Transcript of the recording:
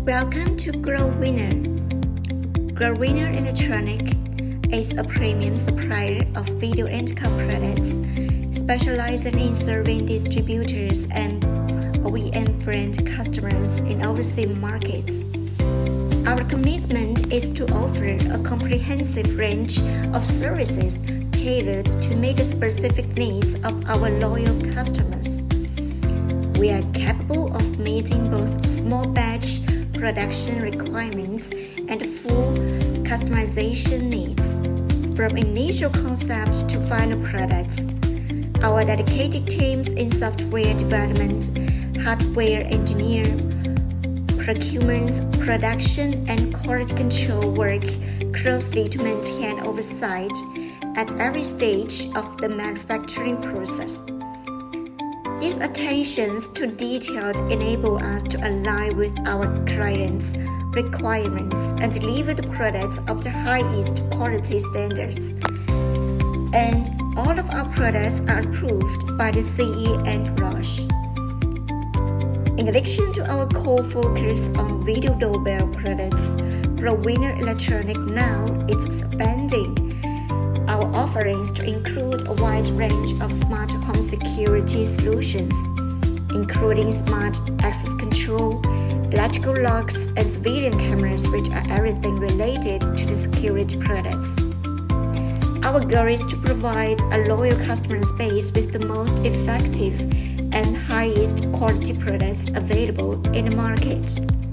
Welcome to Growinner. Growinner Electronics is a premium supplier of video intercom products, specializing in serving distributors and OEM-friend customers in overseas markets. Our commitment is to offer a comprehensive range of services tailored to meet the specific needs of our loyal customers. We are capable of meeting both small batch production requirements and full customization needs, from initial concept to final products. Our dedicated teams in software development, hardware engineering, procurement, production, and quality control work closely to maintain oversight at every stage of the manufacturing process. These attentions to detail enable us to align with our clients' requirements and deliver the products of the highest quality standards. And all of our products are approved by the CE and ROSH. In addition to our core focus on video doorbell products, Growinner Electronics now is expanding our offerings to include a wide range of smart home security solutions, including smart access control, electrical locks, and civilian cameras, which are everything related to the security products. Our goal is to provide a loyal customer base with the most effective and highest quality products available in the market.